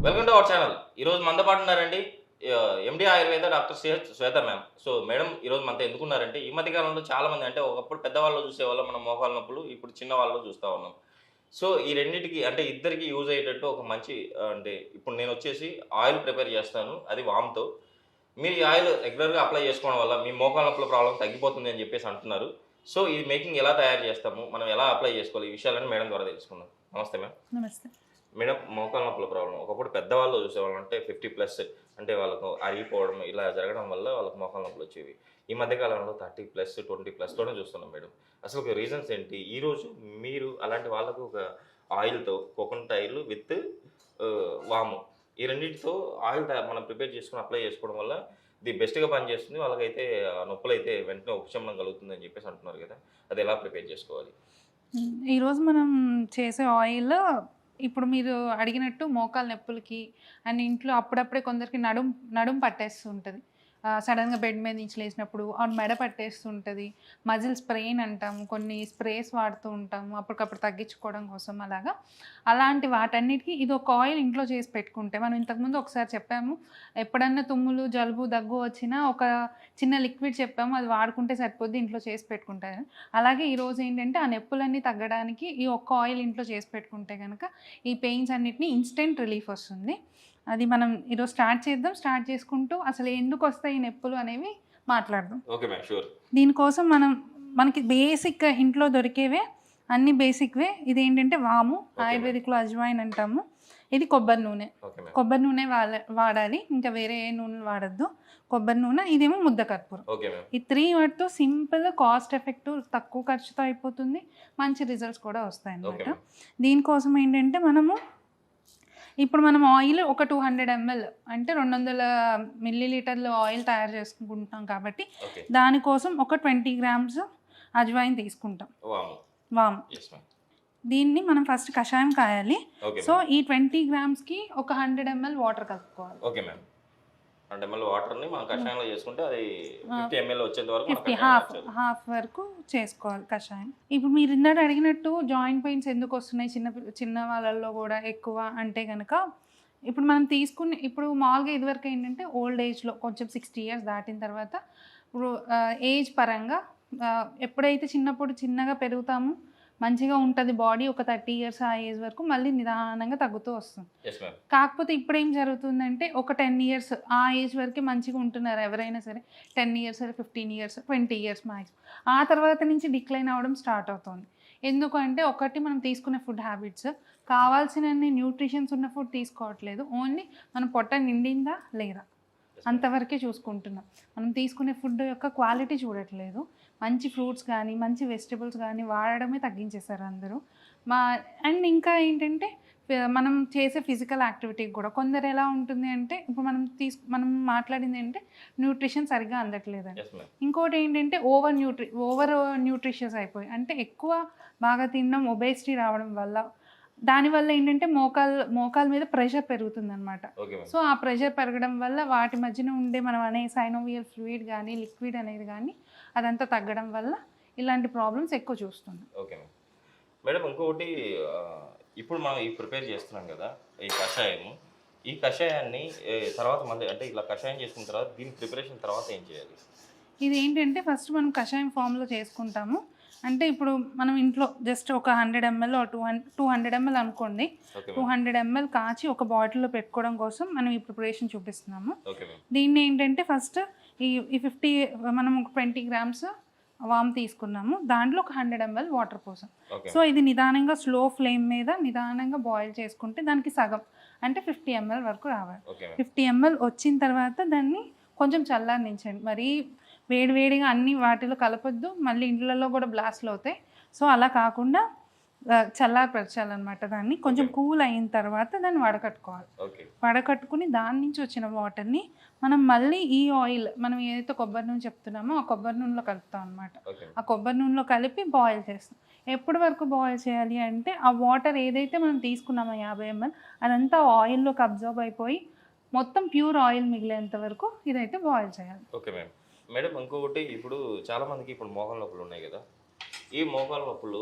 Welcome to our channel. ఈరోజు మనతో పాటు ఉన్నారండి ఎండి ఆయుర్వేద డాక్టర్ సిహెచ్ శ్వేత మ్యామ్. సో మేడం ఈరోజు మనతో ఎందుకున్నారంటే ఈ మధ్య కాలంలో చాలామంది అంటే ఒకప్పుడు పెద్దవాళ్ళు చూసేవాళ్ళం మనం మోకాళ్ళ నొప్పులు, ఇప్పుడు చిన్న వాళ్ళు చూస్తూ ఉన్నాం. సో ఈ రెండిటికి అంటే ఇద్దరికి యూజ్ అయ్యేటట్టు ఒక మంచి అంటే ఇప్పుడు నేను వచ్చేసి ఆయిల్ ప్రిపేర్ చేస్తాను, అది వామ్‌తో. మీరు ఈ ఆయిల్ రెగ్యులర్‌గా అప్లై చేసుకోవడం వల్ల మీ మోకాళ్ళ నొప్పుల ప్రాబ్లమ్ తగ్గిపోతుంది అని చెప్పేసి అంటున్నారు. సో ఇది మేకింగ్ ఎలా తయారు చేస్తాము, మనం ఎలా అప్లై చేసుకోవాలి, ఈ విషయాలన్నీ మేడం ద్వారా తెలుసుకుందాం. నమస్తే మ్యామ్. నమస్తే. మేడం మోకాళ్ళ నొప్పుల ప్రాబ్లమ్ ఒకప్పుడు పెద్దవాళ్ళు చూసేవాళ్ళం అంటే 50+ అంటే వాళ్ళకు అరిగిపోవడం ఇలా జరగడం వల్ల వాళ్ళకి మోకాళ్ళ నొప్పులు వచ్చేవి. ఈ మధ్య కాలంలో 30+, 20+తోనే చూస్తున్నాం మేడం. అసలు ఒక రీజన్స్ ఏంటి? ఈరోజు మీరు అలాంటి వాళ్ళకు ఒక ఆయిల్‌తో కోకోనట్ ఆయిల్ విత్ వాము ఈ రెండిటితో ఆయిల్ మనం ప్రిపేర్ చేసుకొని అప్లై చేసుకోవడం వల్ల ఇది బెస్ట్‌గా పనిచేస్తుంది. వాళ్ళకైతే నొప్పులైతే వెంటనే ఉపశమనం కలుగుతుందని చెప్పేసి అంటున్నారు కదా! అది ఎలా ప్రిపేర్ చేసుకోవాలి? ఈరోజు మనం చేసే ఆయిల్ ఇప్పుడు మీరు అడిగినట్టు మోకాలు నొప్పులకి అండ్ ఇంట్లో అప్పుడప్పుడే కొందరికి నడుం పట్టేస్తుంటది. సడన్‌గా బెడ్ మీద నుంచి లేసినప్పుడు మెడ పట్టేస్తుంటది. మజిల్ స్ప్రెయిన్ అంటాము. కొన్ని స్ప్రేస్ వాడుతూ ఉంటాము. అప్పటికప్పుడు తగ్గించుకోవడం కోసం అలాగా. అలాంటి వాటన్నిటికి ఇది ఒక ఆయిల్ ఇంట్లో చేసి పెట్టుకుంటే మనం ఇంతకుముందు ఒకసారి చెప్పాము. ఎప్పుడన్నా తుమ్ములు, జలుబు, దగ్గు వచ్చినా ఒక చిన్న లిక్విడ్ చెప్పాము. అది వాడుకుంటే సరిపోద్ది ఇంట్లో చేసి పెట్టుకుంటే. అలాగే ఈరోజు ఏంటంటే ఆ నొప్పులన్నీ తగ్గడానికి ఈ ఒక్క ఆయిల్ ఇంట్లో చేసి పెట్టుకుంటే గనక ఈ పెయిన్స్ అన్నిటిని ఇన్‌స్టంట్ రిలీఫ్ వస్తుంది. అది మనం ఈరోజు స్టార్ట్ చేద్దాం. స్టార్ట్ చేసుకుంటూ అసలు ఎందుకు వస్తాయి ఈ నొప్పులు అనేవి మాట్లాడదాం. Okay ma'am. షూర్. దీనికోసం మనకి బేసిక్ ఇంట్లో దొరికేవే అన్ని బేసిక్‌వే. ఇదేంటంటే వాము, ఆయుర్వేదిక్‌లో అజ్వాయిన్ అంటాము. ఇది కొబ్బరి నూనె. కొబ్బరి నూనె వాడాలి. ఇంకా వేరే ఏ నూనెలు వాడొద్దు. కొబ్బరి నూనె, ఇదేమో ముద్ద కర్పూరం. ఈ 3 వాటితో సింపుల్, కాస్ట్ ఎఫెక్టివ్, తక్కువ ఖర్చుతో అయిపోతుంది. మంచి రిజల్ట్స్ కూడా వస్తాయన్నమాట. దీనికోసం ఏంటంటే ఇప్పుడు మనం ఆయిల్ ఒక 200 ml అంటే 200 మిల్లీలీటర్ల ఆయిల్ తయారు చేసుకుంటాం కాబట్టి దానికోసం ఒక 20 గ్రామ్స్ అజ్వాయిన్ తీసుకుంటాం. వాము. దీన్ని మనం ఫస్ట్ కషాయం కాయాలి. సో ఈ 20 గ్రామ్స్కి ఒక 100 ml వాటర్ కలుపుకోవాలి. Okay ma'am. 100 ml వాటర్‌ని మనం కషాయంలో చేసుకుంటే అది 50 ml వచ్చేంత వరకు 50 హాఫ్ వరకు చేసుకోవాలి కషాయం. ఇప్పుడు మీరు ఇందాక అడిగినట్టు జాయింట్ పెయిన్స్ ఎందుకు వస్తున్నాయి చిన్న వాళ్ళల్లో కూడా ఎక్కువ అంటే కనుక ఇప్పుడు మనం ఇప్పుడు మామూలుగా ఇదివరకు ఏంటంటే ఓల్డ్ ఏజ్లో కొంచెం 60 years దాటిన తర్వాత ఇప్పుడు ఏజ్ పరంగా ఎప్పుడైతే చిన్నగా పెరుగుతామో మంచిగా ఉంటుంది బాడీ. ఒక 30 years ఆ ఏజ్ వరకు మళ్ళీ నిదానంగా తగ్గుతూ వస్తుంది. కాకపోతే ఇప్పుడు ఏం జరుగుతుందంటే ఒక 10 years ఆ ఏజ్ వరకు మంచిగా ఉంటున్నారు ఎవరైనా సరే. 10 years, 15 years, 20 years మ్యాక్సిమం. ఆ తర్వాత నుంచి డిక్లైన్ అవ్వడం స్టార్ట్ అవుతుంది. ఎందుకంటే ఒకటి మనం తీసుకునే ఫుడ్ హ్యాబిట్స్ కావాల్సినన్ని న్యూట్రిషన్స్ ఉన్న ఫుడ్ తీసుకోవట్లేదు. ఓన్లీ మన పొట్ట నిండిందా లేదా అంతవరకే చూసుకుంటున్నాం. మనం తీసుకునే ఫుడ్ యొక్క క్వాలిటీ చూడట్లేదు. మంచి ఫ్రూట్స్ కానీ మంచి వెజిటబుల్స్ కానీ వాడడమే తగ్గించేశారు అందరూ. అండ్ ఇంకా ఏంటంటే మనం చేసే ఫిజికల్ యాక్టివిటీకి కూడా కొందరు ఎలా ఉంటుంది అంటే ఇప్పుడు మనం మాట్లాడింది ఏంటంటే న్యూట్రిషన్ సరిగ్గా అందట్లేదని. ఇంకోటి ఏంటంటే ఓవర్ న్యూట్రిషియస్ అయిపోయి అంటే ఎక్కువ బాగా తినడం, ఒబేసిటీ రావడం వల్ల దానివల్ల ఏంటంటే మోకాల మీద ప్రెషర్ పెరుగుతుంది అనమాట. సో ఆ ప్రెషర్ పెరగడం వల్ల వాటి మధ్యన ఉండే మనం అనే సైనోవియల్ ఫ్లూయిడ్ కానీ లిక్విడ్ అనేది కానీ అదంతా తగ్గడం వల్ల ఇలాంటి ప్రాబ్లమ్స్ ఎక్కువ చూస్తున్నాం. Okay madam. ఇంకొకటి ఇప్పుడు మనం ప్రిపేర్ చేస్తున్నాం కదా ఈ కషాయాన్ని తర్వాత అంటే ఇలా కషాయం చేసుకున్న తర్వాత దీని ప్రిపరేషన్ తర్వాత ఏం చేయాలి? ఇది ఏంటంటే ఫస్ట్ మనం కషాయం ఫామ్లో చేసుకుంటాము. అంటే ఇప్పుడు మనం ఇంట్లో జస్ట్ ఒక 100 ml 200 ml అనుకోండి. 200 ml కాచి ఒక బాటిల్లో పెట్టుకోవడం కోసం మనం ఈ ప్రిపరేషన్ చూపిస్తున్నాము. దీన్ని ఏంటంటే ఫస్ట్ ఈ 50 మనం ఒక 20 గ్రామ్స్ వామ్ తీసుకున్నాము. దాంట్లో ఒక 100 ml వాటర్ పోసాం. సో ఇది నిదానంగా స్లో ఫ్లేమ్ మీద నిదానంగా బాయిల్ చేసుకుంటే దానికి సగం అంటే 50 ml వరకు రావాలి. 50 ml వచ్చిన తర్వాత దాన్ని కొంచెం చల్లారనించండి. మరీ వేడివేడిగా అన్ని వాటిలో కలపొద్దు, మళ్ళీ ఇండ్లలో కూడా బ్లాస్ట్లు అవుతాయి. సో అలా కాకుండా చల్లారపరచాలన్నమాట. దాన్ని కొంచెం కూల్ అయిన తర్వాత దాన్ని వడకట్టుకోవాలి. వడకట్టుకుని దాని నుంచి వచ్చిన వాటర్ని మనం మళ్ళీ ఈ ఆయిల్ మనం ఏదైతే కొబ్బరి నూనె చెప్తున్నామో ఆ కొబ్బరి నూనెలో కలుపుతాం అనమాట. ఆ కొబ్బరి నూనెలో కలిపి బాయిల్ చేస్తాం. ఎప్పటి వరకు బాయిల్ చేయాలి అంటే ఆ వాటర్ ఏదైతే మనం తీసుకున్నామో 50 ml అదంతా ఆయిల్లోకి అబ్జర్వ్ అయిపోయి మొత్తం ప్యూర్ ఆయిల్ మిగిలేంత వరకు ఇదైతే బాయిల్ చేయాలి. Okay madam. ఇంకొకటి ఇప్పుడు చాలా మందికి ఇప్పుడు మోకాళ్ళ నొప్పులు ఉన్నాయి కదా. ఈ మోకాల నొప్పులు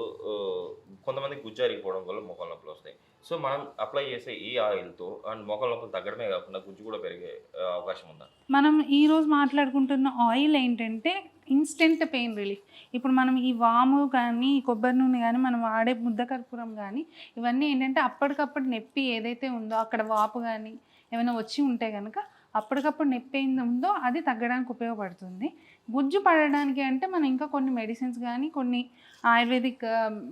కొంతమంది గుజ్జు అరిగిపోవడం వల్ల మోకాల నొప్పులు వస్తాయి. సో మనం అప్లై చేసే ఈ ఆయిల్తో అండ్ మోకాల నొప్పులు తగ్గడమే కాకుండా గుజ్జు కూడా పెరిగే అవకాశం ఉందా? మనం ఈరోజు మాట్లాడుకుంటున్న ఆయిల్ ఏంటంటే ఇన్స్టెంట్ పెయిన్ రిలీఫ్. ఇప్పుడు మనం ఈ వాము కానీ కొబ్బరి నూనె కానీ మనం వాడే ముద్ద కర్పూరం కానీ ఇవన్నీ ఏంటంటే అప్పటికప్పుడు నొప్పి ఏదైతే ఉందో అక్కడ వాపు కానీ ఏమైనా వచ్చి ఉంటే కనుక అప్పటికప్పుడు నొప్పి ఏంది ఉందో అది తగ్గడానికి ఉపయోగపడుతుంది. గుజ్జు పడడానికి అంటే మనం ఇంకా కొన్ని మెడిసిన్స్ కానీ కొన్ని ఆయుర్వేదిక్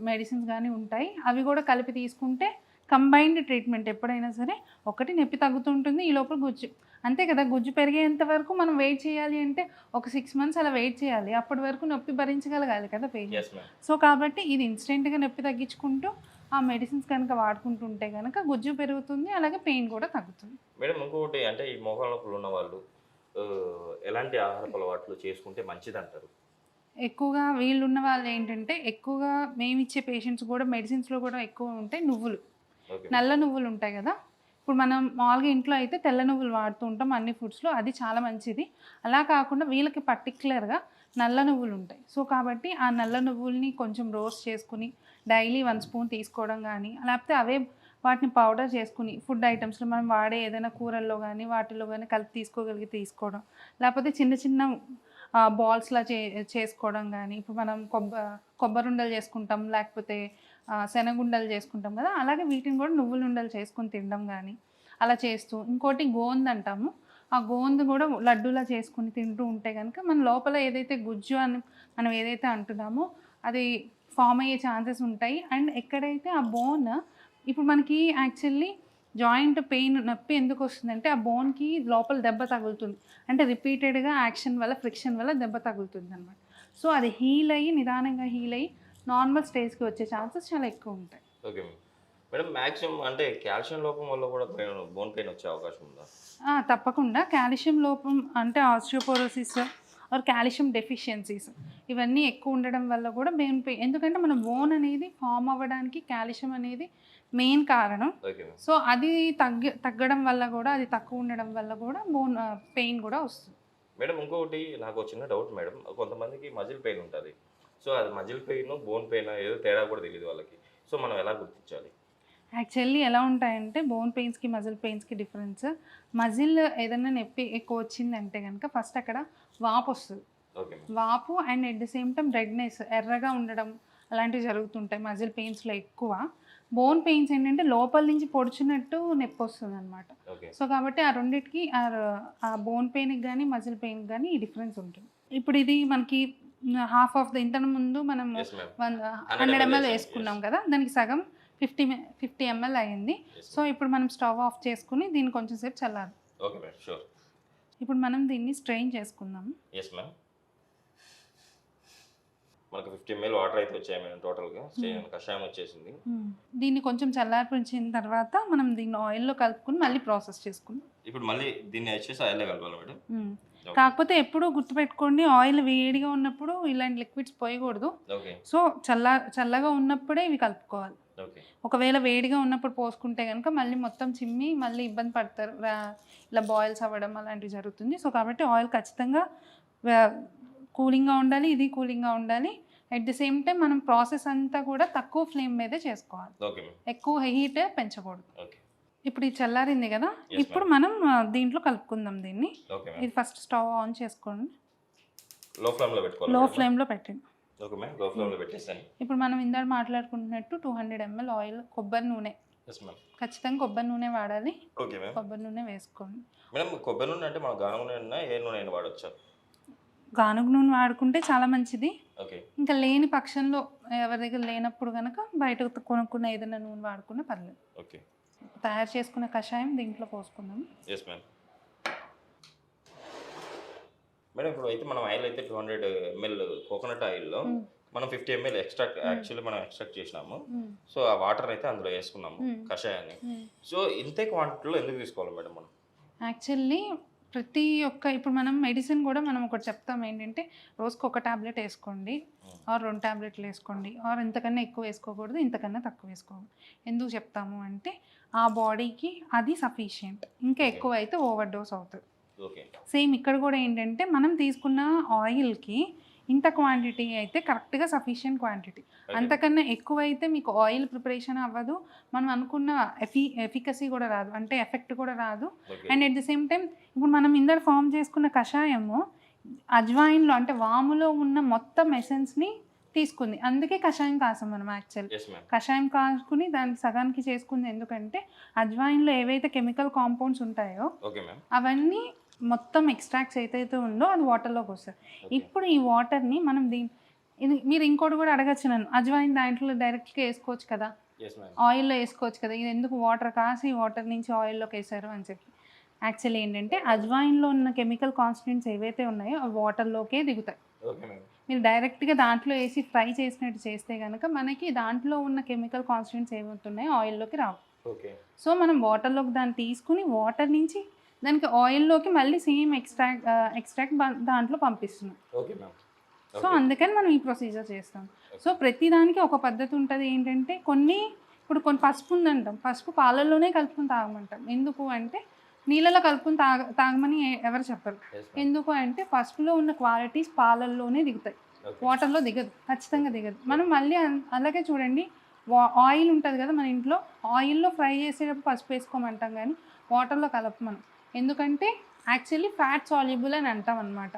మెడిసిన్స్ కానీ ఉంటాయి. అవి కూడా కలిపి తీసుకుంటే కంబైన్డ్ ట్రీట్మెంట్ ఎప్పుడైనా సరే ఒకటి నొప్పి తగ్గుతుంటుంది, ఈ లోపల గుజ్జు అంతే కదా. గుజ్జు పెరిగేంత వరకు మనం వెయిట్ చేయాలి అంటే ఒక 6 months అలా వెయిట్ చేయాలి. అప్పటి వరకు నొప్పి భరించగలగాలి కదా పేషెంట్. సో కాబట్టి ఇది ఇన్స్టెంట్గా నొప్పి తగ్గించుకుంటూ ఆ మెడిసిన్స్ కనుక వాడుకుంటుంటే కనుక గుజ్జు పెరుగుతుంది, అలాగే పెయిన్ కూడా తగ్గుతుంది. మేడం ఇంకొకటి అంటే ఈ మోకాల నొప్పులు ఉన్న వాళ్ళు ఎలాంటి ఆహారపు అలవాట్లు చేసుకుంటే మంచిది అంటారు? ఎక్కువగా వీళ్ళు ఉన్న వాళ్ళు ఏంటంటే ఎక్కువగా మేము ఇచ్చే పేషెంట్స్ కూడా మెడిసిన్స్లో కూడా ఎక్కువ ఉంటాయి నువ్వులు, నల్ల నువ్వులు ఉంటాయి కదా. ఇప్పుడు మనం మామూలుగా ఇంట్లో అయితే తెల్ల నువ్వులు వాడుతూ ఉంటాం అన్ని ఫుడ్స్లో, అది చాలా మంచిది. అలా కాకుండా వీళ్ళకి పర్టికులర్గా నల్ల నువ్వులు ఉంటాయి. సో కాబట్టి ఆ నల్ల నువ్వుల్ని కొంచెం రోస్ట్ చేసుకుని డైలీ 1 spoon తీసుకోవడం కానీ, లేకపోతే అవే వాటిని పౌడర్ చేసుకుని ఫుడ్ ఐటమ్స్లో మనం వాడే ఏదైనా కూరల్లో కానీ వాటిలో కానీ కలిపి తీసుకోగలిగి తీసుకోవడం, లేకపోతే చిన్న చిన్న బాల్స్లా చేసుకోవడం కానీ. ఇప్పుడు మనం కొబ్బరి ఉండలు చేసుకుంటాం, లేకపోతే శనగుండలు చేసుకుంటాం కదా, అలాగే వీటిని కూడా నువ్వుల ఉండలు చేసుకొని తినడం కానీ అలా చేస్తూ. ఇంకోటి గోంద అంటాము, ఆ గోంద కూడా లడ్డూలా చేసుకుని తింటూ ఉంటే కనుక మన లోపల ఏదైతే గుజ్జు అని మనం ఏదైతే అంటున్నామో అది ఫామ్ అయ్యే ఛాన్సెస్ ఉంటాయి. అండ్ ఎక్కడైతే ఆ బోన్ ఇప్పుడు మనకి యాక్చువల్లీ జాయింట్ పెయిన్ నొప్పి ఎందుకు వస్తుందంటే ఆ బోన్కి లోపల దెబ్బ తగులుతుంది, అంటే రిపీటెడ్గా యాక్షన్ వల్ల ఫ్రిక్షన్ వల్ల దెబ్బ తగులుతుంది అనమాట. సో అది హీల్ అయ్యి నిదానంగా హీల్ అయ్యి నార్మల్ స్టేజ్కి వచ్చే ఛాన్సెస్ చాలా ఎక్కువ ఉంటాయి. ఓకే మేడం, మ్యాక్సిమం అంటే కాల్షియం లోపం వల్ల కూడా బోన్ పెయిన్ వచ్చే అవకాశం ఉందా? తప్పకుండా. కాల్షియం లోపం అంటే ఆస్టియోపోరోసిస్ ఆర్ కాల్షియం డెఫిషియన్సీస్ ఇవన్నీ ఎక్కువ ఉండడం వల్ల కూడా బోన్ పెయిన్, ఎందుకంటే మన బోన్ అనేది ఫామ్ అవ్వడానికి కాల్షియం అనేది మెయిన్ కారణం. సో అది తగ్గడం వల్ల కూడా, అది తక్కువ ఉండడం వల్ల కూడా బోన్ పెయిన్ కూడా వస్తుంది. మేడం ఇంకొకటి నాకు చిన్న డౌట్ మేడం, కొంతమందికి మజిల్ పెయిన్ ఉంటుంది. సో అది మజిల్ పెయిన్ బోన్ పెయిన్ ఏదో తేడా కూడా తెలియదు వాళ్ళకి. సో మనం ఎలా గుర్తించాలి? యాక్చువల్లీ ఎలా ఉంటాయంటే బోన్ పెయిన్స్కి మజిల్ పెయిన్స్కి డిఫరెన్స్. మజిల్ ఏదైనా నొప్పి ఎక్కువ వచ్చిందంటే కనుక ఫస్ట్ అక్కడ వాపు వస్తుంది, వాపు and at the same time redness, ఎర్రగా ఉండడం అలాంటివి జరుగుతుంటాయి మజిల్ పెయిన్స్లో ఎక్కువ. బోన్ పెయిన్స్ ఏంటంటే లోపల నుంచి పొడుచున్నట్టు నొప్పి వస్తుంది అనమాట. సో కాబట్టి ఆ రెండింటికి ఆ బోన్ పెయిన్కి కానీ మజిల్ పెయిన్కి కానీ ఈ డిఫరెన్స్ ఉంటుంది. ఇప్పుడు ఇది మనకి హాఫ్ ఆఫ్ ద ఇంతకు ముందు మనం 100 ml వేసుకున్నాం కదా, దానికి సగం 50 ml అయింది. సో ఇప్పుడు మనం స్టవ్ ఆఫ్ చేసుకుని దీన్ని కొంచెం సేపు చల్లాలి. ఇప్పుడు మనం దీన్ని స్ట్రెయిన్ చేసుకుందాం. మనకు 50 ml వాటర్ అయితే వచ్చాయి మేడం టోటల్గా, కషాయం వచ్చేసింది. దీన్ని కొంచెం చల్లార్పించిన తర్వాత మనం దీన్ని ఆయిల్లో కలుపుకుని మళ్ళీ ప్రాసెస్ చేసుకుందాం. ఇప్పుడు మళ్ళీ దీన్ని వచ్చేసి ఆయిల్లో కలపాలి మేడం. కాకపోతే ఎప్పుడు గుర్తుపెట్టుకోండి, ఆయిల్ వేడిగా ఉన్నప్పుడు ఇలాంటి లిక్విడ్స్ పోయకూడదు. సో చల్లగా ఉన్నప్పుడే ఇవి కలుపుకోవాలి. ఒకవేళ వేడిగా ఉన్నప్పుడు పోసుకుంటే కనుక మళ్ళీ మొత్తం చిమ్మి మళ్ళీ ఇబ్బంది పడతారు, ఇలా బాయిల్స్ అవ్వడం అలాంటివి జరుగుతుంది. సో కాబట్టి ఆయిల్ ఖచ్చితంగా కూలింగ్గా ఉండాలి, ఇది కూలింగ్గా ఉండాలి. అట్ ది సేమ్ టైం మనం ప్రాసెస్ అంతా కూడా తక్కువ ఫ్లేమ్ మీదే చేసుకోవాలి, ఎక్కువ హీట్ పెంచకూడదు. ఇప్పుడు ఇది చల్లారింది కదా, ఇప్పుడు మనం దీంట్లో కలుపుకుందాం దీన్ని. ఇది ఫస్ట్ స్టవ్ ఆన్ చేసుకోండి, లో ఫ్లేమ్లో పెట్టండి. ఇప్పుడు మనం ఇందాక మాట్లాడుకుంటున్నట్టు 200 ml ఆయిల్, కొబ్బరి నూనె, ఖచ్చితంగా కొబ్బరి నూనె వాడాలి. కొబ్బరి నూనె వేసుకోండి. కొబ్బరి నూనె అంటే మన గానుగ నూనె, ఏ నూనె వాడొచ్చా? గానుగ నూనె వాడుకుంటే చాలా మంచిది. ఇంకా లేని పక్షంలో ఎవరి దగ్గర లేనప్పుడు కనుక బయట కొనుక్కున్న ఏదైనా నూనె వాడుకున్నా పర్లేదు. తయారు చేసుకున్న కషాయం దీంట్లో పోసుకుందాం. మేడం ఇప్పుడు అయితే మనం ఆయిల్ అయితే 200 ml కోకోనట్ ఆయిల్లో మనం 50 ml యాక్చువల్లీ మనం ఎక్స్ట్రాక్ట్ చేసినాము. సో ఆ వాటర్ అయితే అందులో వేసుకున్నాము కషాయాన్ని. సో ఇంతే క్వాంటిటీలో ఎందుకు తీసుకోవాలి మేడం మనం? యాక్చువల్లీ ప్రతి ఒక్క ఇప్పుడు మనం మెడిసిన్ కూడా మనం ఒకటి చెప్తాం ఏంటంటే రోజుకి 1 టాబ్లెట్ వేసుకోండి, ఆర్ 2 టాబ్లెట్లు వేసుకోండి, ఆర్ ఇంతకన్నా ఎక్కువ వేసుకోకూడదు, ఇంతకన్నా తక్కువ వేసుకోకూడదు. ఎందుకు చెప్తాము అంటే ఆ బాడీకి అది సఫిషియంట్, ఇంకా ఎక్కువ అయితే ఓవర్ డోస్ అవుతుంది. సేమ్ ఇక్కడ కూడా ఏంటంటే మనం తీసుకున్న ఆయిల్కి ఇంత క్వాంటిటీ అయితే కరెక్ట్గా సఫిషియెంట్ క్వాంటిటీ. అంతకన్నా ఎక్కువ అయితే మీకు ఆయిల్ ప్రిపరేషన్ అవ్వదు, మనం అనుకున్న ఎఫికసీ కూడా రాదు, అంటే ఎఫెక్ట్ కూడా రాదు. And at the same time ఇప్పుడు మనం ఇందర ఫామ్ చేసుకున్న కషాయము అజ్వాయిన్లో అంటే వాములో ఉన్న మొత్తం ఎసెన్స్ని తీసుకుంది, అందుకే కషాయం కాసాం మనం. యాక్చువల్ కషాయం కాసుకుని దానికి సగానికి చేసుకుంది ఎందుకంటే అజ్వాయిన్లో ఏవైతే కెమికల్ కాంపౌండ్స్ ఉంటాయో అవన్నీ మొత్తం ఎక్స్ట్రాక్ట్స్ ఏదైతే ఉందో అది వాటర్లోకి వస్తుంది. ఇప్పుడు ఈ వాటర్ని మనం ఇది మీరు ఇంకోటి కూడా అడగచ్చు నన్ను, అజ్వాయిన్ దాంట్లో డైరెక్ట్గా వేసుకోవచ్చు కదా, ఆయిల్లో వేసుకోవచ్చు కదా, ఇది ఎందుకు వాటర్ కాసి వాటర్ నుంచి ఆయిల్లోకి వేసారు అని చెప్పి. యాక్చువల్లీ ఏంటంటే అజ్వాయిన్లో ఉన్న కెమికల్ కాన్స్టిట్యూయెంట్స్ ఏవైతే ఉన్నాయో అవి వాటర్లోకే దిగుతాయి. మీరు డైరెక్ట్గా దాంట్లో వేసి ఫ్రై చేసినట్టు చేస్తే కనుక మనకి దాంట్లో ఉన్న కెమికల్ కాన్స్టిట్యూయెంట్స్ ఏమవుతున్నాయో ఆయిల్లోకి రావు. సో మనం వాటర్లోకి దాన్ని తీసుకుని వాటర్ నుంచి దానికి ఆయిల్లోకి మళ్ళీ సేమ్ ఎక్స్ట్రాక్ట్ దాంట్లో పంపిస్తున్నాం. సో అందుకని మనం ఈ ప్రొసీజర్ చేస్తాం. సో ప్రతిదానికి ఒక పద్ధతి ఉంటుంది. ఏంటంటే ఇప్పుడు కొన్ని పసుపు ఉందంటాం, పసుపు పాలల్లోనే కలుపుకొని తాగమంటాం. ఎందుకు అంటే నీళ్ళలో కలుపుకొని తాగమని ఎవరు చెప్పరు. ఎందుకు అంటే పసుపులో ఉన్న క్వాలిటీస్ పాలల్లోనే దిగుతాయి, వాటర్లో దిగదు, ఖచ్చితంగా దిగదు. మనం మళ్ళీ అలాగే చూడండి, ఆయిల్ ఉంటుంది కదా మన ఇంట్లో, ఆయిల్లో ఫ్రై చేసేటప్పుడు పసుపు వేసుకోమంటాం కానీ వాటర్లో కలపమనం. ఎందుకంటే యాక్చువల్లీ ఫ్యాట్ సాల్యుబుల్ అని అంటాం అనమాట.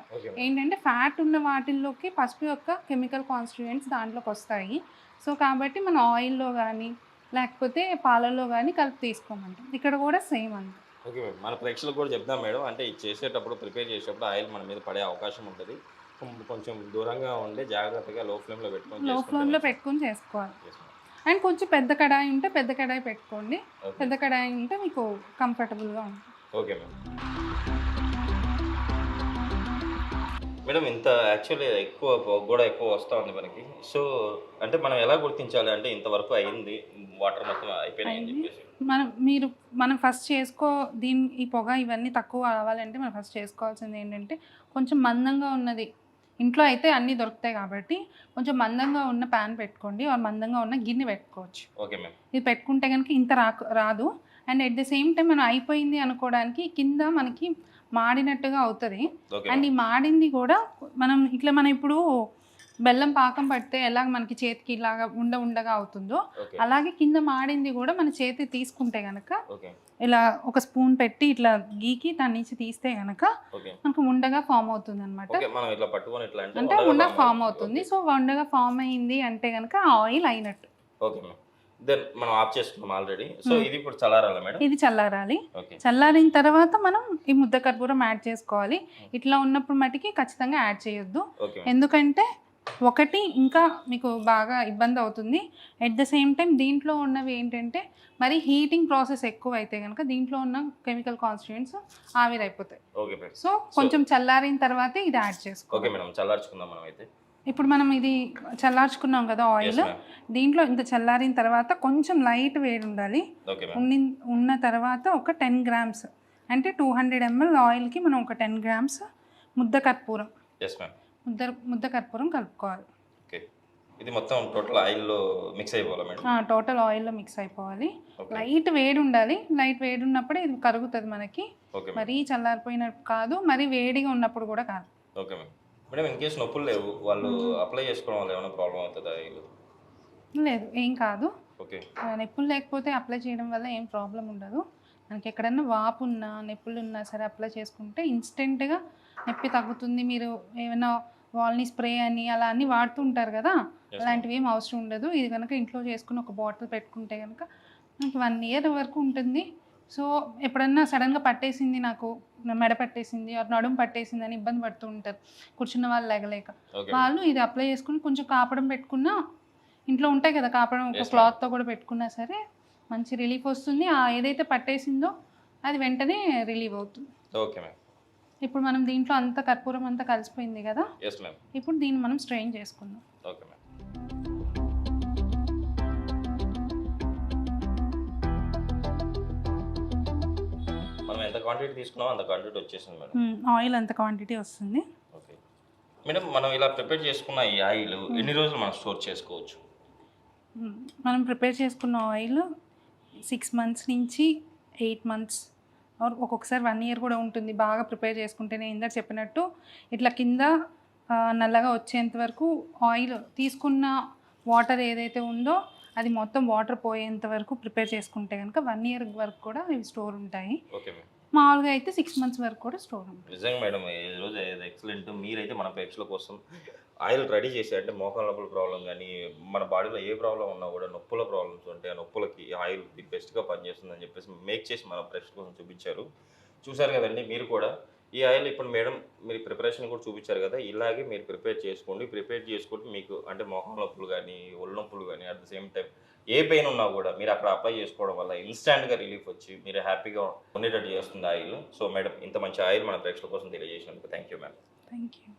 ఏంటంటే ఫ్యాట్ ఉన్న వాటిల్లోకి పసుపు యొక్క కెమికల్ కాన్స్టిట్యూయెంట్స్ దాంట్లోకి వస్తాయి. సో కాబట్టి మనం ఆయిల్లో కానీ లేకపోతే పాలల్లో కానీ కలిపి తీసుకోమంటాం. ఇక్కడ కూడా సేమ్ అండి. ఓకే మేడం, మన ప్రేక్షకులకు కూడా చెప్దాం మేడం, అంటే ఇది చేసేటప్పుడు ప్రిపేర్ చేసేటప్పుడు ఆయిల్ మన మీద పడే అవకాశం ఉంటుంది, కొంచెం దూరంగా ఉండి జాగ్రత్తగా లో ఫ్లేమ్లో పెట్టుకొని చేసుకోవాలి. అండ్ కొంచెం పెద్ద కడాయి ఉంటే పెద్ద కడాయి పెట్టుకోండి, పెద్ద కడాయి ఉంటే మీకు కంఫర్టబుల్గా ఉంటుంది. Okay madam. మేడం ఇంత యాక్చువల్లీ ఎక్కువ వస్తూ ఉంది మనకి. సో అంటే మనం ఎలా గుర్తించాలి అంటే ఇంతవరకు అయింది, వాటర్ మొత్తం అయిపోయినాయి అని చెప్పేసి? మనం ఫస్ట్ ఈ పొగ ఇవన్నీ తక్కువ రావాలంటే మనం ఫస్ట్ చేసుకోవాల్సింది ఏంటంటే కొంచెం మందంగా ఉన్నది, ఇంట్లో అయితే అన్నీ దొరుకుతాయి కాబట్టి కొంచెం మందంగా ఉన్న ప్యాన్ పెట్టుకోండి, మందంగా ఉన్న గిన్నె పెట్టుకోవచ్చు. Okay ma'am. ఇది పెట్టుకుంటే కనుక ఇంత రాదు. And at the same time మనం అయిపోయింది అనుకోవడానికి కింద మనకి మాడినట్టుగా అవుతుంది. అండ్ ఈ మాడింది కూడా మనం ఇప్పుడు బెల్లం పాకం పడితే ఎలా మనకి చేతికి ఇలాగా ఉండగా అవుతుందో అలాగే కింద మాడింది కూడా మన చేతి తీసుకుంటే కనుక ఇలా ఒక స్పూన్ పెట్టి ఇట్లా గీకి దాని నుంచి తీస్తే కనుక మనకు ఉండగా ఫామ్ అవుతుంది అనమాట. అంటే ఉండ ఫామ్ అవుతుంది. సో ఉండగా ఫామ్ అయింది అంటే కనుక ఆయిల్ అయినట్టు. మనం ఆఫ్ చేసుకున్నాం ఆల్రెడీ. సో ఇది ఇప్పుడు చల్లారాలి మేడం? ఇది చల్లారాలి. చల్లారిన తర్వాత మనం ఈ ముద్ద కర్పూరం యాడ్ చేసుకోవాలి. ఇట్లా ఉన్నప్పుడు మటుకి ఖచ్చితంగా యాడ్ చేయొద్దు, ఎందుకంటే ఒకటి ఇంకా మీకు బాగా ఇబ్బంది అవుతుంది. ఎట్ ద సేమ్ టైం దీంట్లో ఉన్నవి ఏంటంటే మరి హీటింగ్ ప్రాసెస్ ఎక్కువ అయితే కనుక దీంట్లో ఉన్న కెమికల్ కాన్స్టిట్యూయెంట్స్ ఆవిరైపోతాయి. సో కొంచెం చల్లారిన తర్వాత ఇది యాడ్ చేసుకోవాలి. చల్లార్చుకుందాం మనం అయితే. ఇప్పుడు మనం ఇది చల్లార్చుకున్నాం కదా ఆయిల్, దీంట్లో ఇంత చల్లారిన తర్వాత కొంచెం లైట్ వేడి ఉండాలి. ఉన్న తర్వాత ఒక 10 grams అంటే 200 ml ఆయిల్కి మనం ఒక 10 grams ముద్ద కర్పూరం కలుపుకోవాలి. ఇది మొత్తం టోటల్ ఆయిల్లో మిక్స్ అయిపోవాలి మేడం? టోటల్ ఆయిల్లో మిక్స్ అయిపోవాలి. లైట్ వేడి ఉండాలి, లైట్ వేడి ఉన్నప్పుడే ఇది కరుగుతుంది మనకి. మరీ చల్లారిపోయినట్టు కాదు, మరీ వేడిగా ఉన్నప్పుడు కూడా కాదు. Okay madam. Madam in case నొప్పులు లేవు, వాళ్ళు అప్లై చేసుకోవడం వల్ల ఏమైనా ప్రాబ్లం అవుతుందా? లేదు, ఏం కాదు. నొప్పులు లేకపోతే అప్లై చేయడం వల్ల ఏం ప్రాబ్లం ఉండదు. మనకి ఎక్కడన్నా వాపు ఉన్నా నొప్పులు ఉన్నా సరే అప్లై చేసుకుంటే ఇన్స్టెంట్గా నొప్పి తగ్గుతుంది. మీరు ఏమైనా వాల్నీ స్ప్రే అని అలా అన్నీ వాడుతూ ఉంటారు కదా, అలాంటివి ఏం అవసరం ఉండదు. ఇది కనుక ఇంట్లో చేసుకుని ఒక బాటిల్ పెట్టుకుంటే కనుక మనకి 1 year వరకు ఉంటుంది. సో ఎప్పుడన్నా సడన్గా పట్టేసింది, నాకు మెడ పట్టేసింది నడుము పట్టేసింది అని ఇబ్బంది పడుతూ ఉంటారు కూర్చున్న వాళ్ళు లేగలేక, వాళ్ళు ఇది అప్లై చేసుకుని కొంచెం కాపడం పెట్టుకున్నా, ఇంట్లో ఉంటాయి కదా కాపడం, ఒక క్లాత్తో కూడా పెట్టుకున్నా సరే మంచి రిలీఫ్ వస్తుంది. ఏదైతే పట్టేసిందో అది వెంటనే రిలీవ్ అవుతుంది. Okay ma'am. ఇప్పుడు మనం దీంట్లో అంతా కర్పూరం అంతా కలిసిపోయింది కదా, ఇప్పుడు దీన్ని మనం స్ట్రెయిన్ చేసుకుందాం. Okay ma'am. మనం ఎంత క్వాంటిటీ తీసుకున్నామో అంత క్వాంటిటీ వచ్చేసింది మేడం. ఆయిల్ అంత క్వాంటిటీ వస్తుంది. ఓకే మేడం, మనం ఇలా ప్రిపేర్ చేసుకున్న ఈ ఆయిల్ ఎన్ని రోజులు మనం స్టోర్ చేసుకోవచ్చు? మనం ప్రిపేర్ చేసుకున్న ఆయిల్ 6 months నుంచి 8 months ఒక్కొక్కసారి 1 year కూడా ఉంటుంది బాగా ప్రిపేర్ చేసుకుంటే. నేను ఇందాక చెప్పినట్టు ఇట్లా కింద నల్లగా వచ్చేంత వరకు ఆయిల్ తీసుకున్న వాటర్ ఏదైతే ఉందో అది మొత్తం వాటర్ పోయేంత వరకు ప్రిపేర్ చేసుకుంటే కనుక 1 ఇయర్ వరకు కూడా ఇవి స్టోర్ ఉంటాయి. Okay madam. మామూలుగా అయితే 6 మంత్స్ వరకు కూడా స్టోర్ ఉంటుంది. నిజంగా మేడం ఈరోజు ఎక్సలెంట్. మీరైతే మన ప్రేక్షకుల కోసం ఆయిల్ రెడీ చేసి అంటే మోకాళ్ళ నొప్పుల ప్రాబ్లం కానీ మన బాడీలో ఏ ప్రాబ్లం ఉన్నా కూడా నొప్పుల ప్రాబ్లమ్స్ ఉంటే ఆ నొప్పులకి ఈ ఆయిల్ ది బెస్ట్గా పనిచేస్తుందని చెప్పేసి మేక్ చేసి మన ప్రేక్షకుల కోసం చూపించారు. చూశారు కదండి మీరు కూడా. ఈ ఆయిల్ ఇప్పుడు మేడం మీరు ప్రిపరేషన్ కూడా చూపించారు కదా, ఇలాగే మీరు ప్రిపేర్ చేసుకోండి. ప్రిపేర్ చేసుకుంటే మీకు అంటే మోకాళ్ళ నొప్పులు కానీ ఒళ్ళు నొప్పులు కానీ at the same time A pain ఉన్నా కూడా మీరు అక్కడ అప్లై చేసుకోవడం వల్ల ఇన్స్టాంట్గా రిలీఫ్ వచ్చి మీరు హ్యాపీగా ఉండేటట్టు చేస్తుంది ఆయిల్. సో మేడం ఇంత మంచి ఆయిల్ మన ప్రేక్షకుల కోసం తెలియజేసినందుకు thank you madam. Thank you.